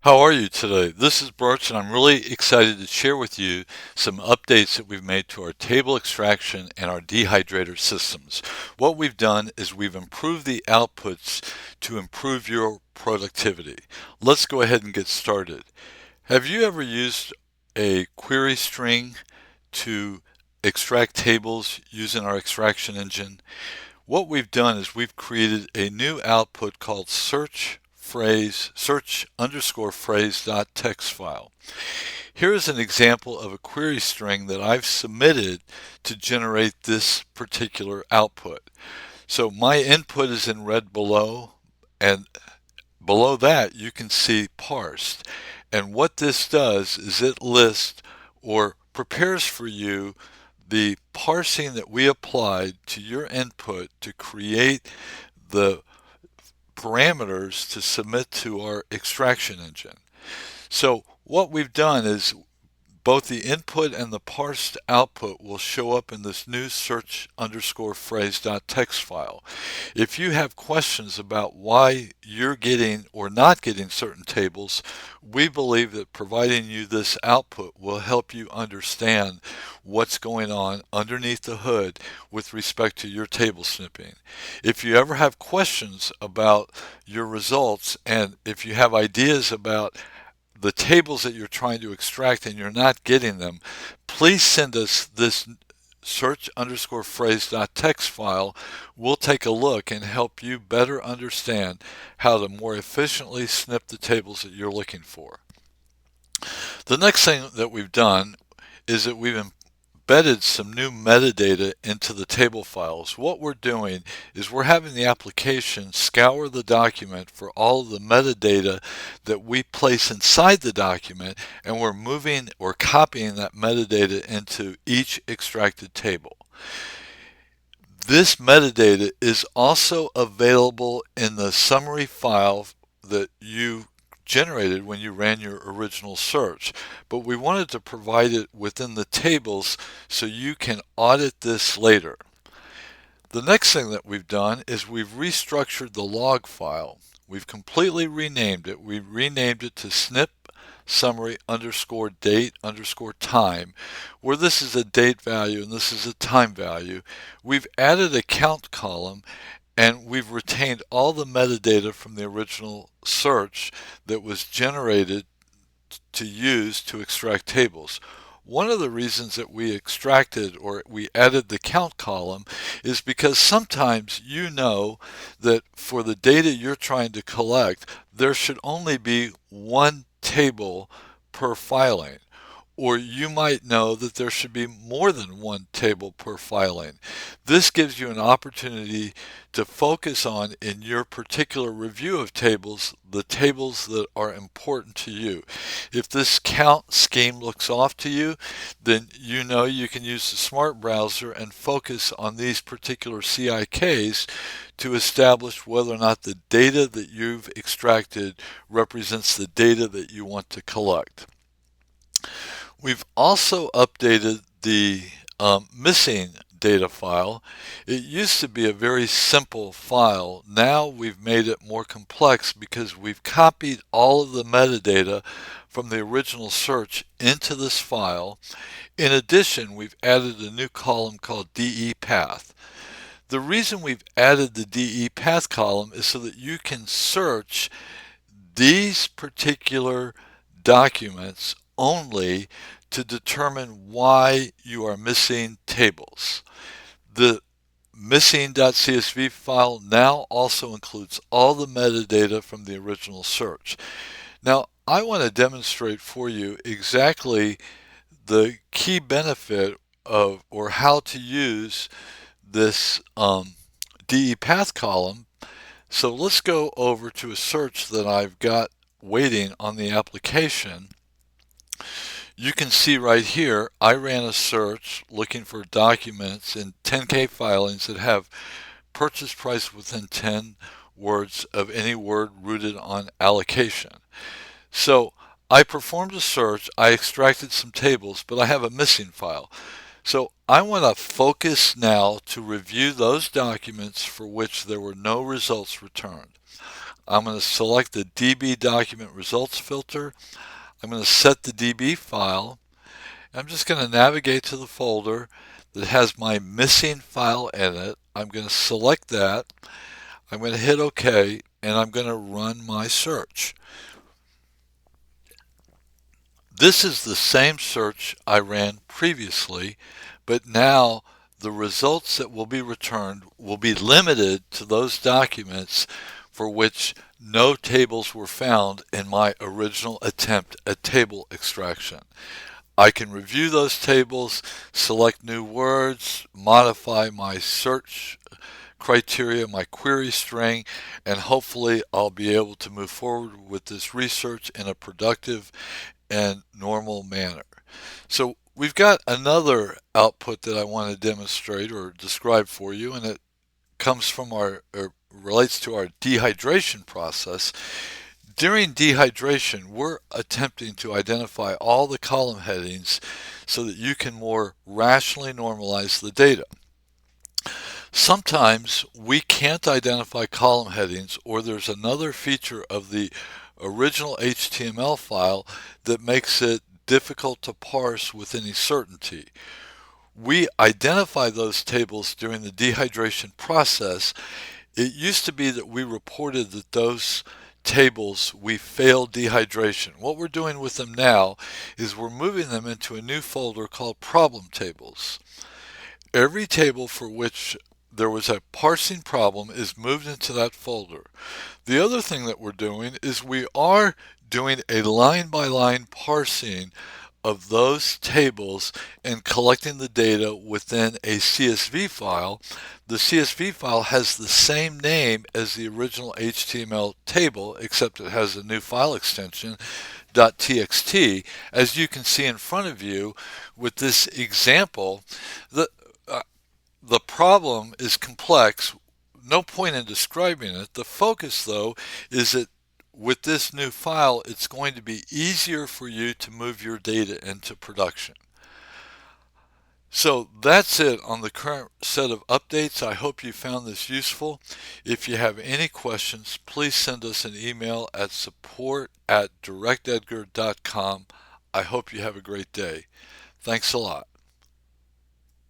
How are you today? This is Birch, and I'm really excited to share with you some updates that we've made to our table extraction and our dehydrator systems. What we've done is we've improved the outputs to improve your productivity. Let's go ahead and get started. Have you ever used a query string to extract tables using our extraction engine? What we've done is we've created a new output called search_phrase.txt file. Here is an example of a query string that I've submitted to generate this particular output. So my input is in red below, and below that you can see parsed. And what this does is it lists or prepares for you the parsing that we applied to your input to create the parameters to submit to our extraction engine. So what we've done is both the input and the parsed output will show up in this new search_phrase.txt file. If you have questions about why you're getting or not getting certain tables, we believe that providing you this output will help you understand what's going on underneath the hood with respect to your table snipping. If you ever have questions about your results, and if you have ideas about the tables that you're trying to extract and you're not getting them, please send us this search_phrase.txt file. We'll take a look and help you better understand how to more efficiently snip the tables that you're looking for. The next thing that we've done is that we've embedded some new metadata into the table files. What we're doing is we're having the application scour the document for all of the metadata that we place inside the document, and we're moving or copying that metadata into each extracted table. This metadata is also available in the summary file that you generated when you ran your original search, but we wanted to provide it within the tables so you can audit this later. The next thing that we've done is we've restructured the log file. We've completely renamed it. We've renamed it to snip summary _date_time, where this is a date value and this is a time value. We've added a count column, and we've retained all the metadata from the original search that was generated to use to extract tables. One of the reasons that we extracted or we added the count column is because sometimes you know that for the data you're trying to collect, there should only be one table per filing, or you might know that there should be more than one table per filing. This gives you an opportunity to focus on, in your particular review of tables, the tables that are important to you. If this count scheme looks off to you, then you know you can use the Smart Browser and focus on these particular CIKs to establish whether or not the data that you've extracted represents the data that you want to collect. We've also updated the missing data file. It used to be a very simple file. Now we've made it more complex because we've copied all of the metadata from the original search into this file. In addition, we've added a new column called DE path. The reason we've added the DE path column is so that you can search these particular documents only to determine why you are missing tables. The missing.csv file now also includes all the metadata from the original search. Now, I want to demonstrate for you exactly the key benefit of or how to use this DE path column. So let's go over to a search that I've got waiting on the application. You can see right here, I ran a search looking for documents in 10K filings that have purchase price within 10 words of any word rooted on allocation. So I performed a search, I extracted some tables, but I have a missing file. So I want to focus now to review those documents for which there were no results returned. I'm going to select the DB document results filter. I'm going to set the DB file. I'm just going to navigate to the folder that has my missing file in it. I'm going to select that. I'm going to hit OK, and I'm going to run my search. This is the same search I ran previously, but now the results that will be returned will be limited to those documents for which no tables were found in my original attempt at table extraction. I can review those tables, select new words, modify my search criteria, my query string, and hopefully I'll be able to move forward with this research in a productive and normal manner. So we've got another output that I want to demonstrate or describe for you, and it comes from or relates to our dehydration process. During dehydration, we're attempting to identify all the column headings so that you can more rationally normalize the data. Sometimes we can't identify column headings, or there's another feature of the original HTML file that makes it difficult to parse with any certainty. We identify those tables during the dehydration process. It used to be that we reported that those tables we failed dehydration. What we're doing with them now is we're moving them into a new folder called problem tables. Every table for which there was a parsing problem is moved into that folder. The other thing that we're doing is we are doing a line-by-line parsing of those tables and collecting the data within a CSV file. The CSV file has the same name as the original HTML table, except it has a new file extension, .txt. As you can see in front of you with this example, the problem is complex. No point in describing it. The focus, though, is that with this new file, it's going to be easier for you to move your data into production. So that's it on the current set of updates. I hope you found this useful. If you have any questions, please send us an email at support@directEDGAR.com. I hope you have a great day. Thanks a lot.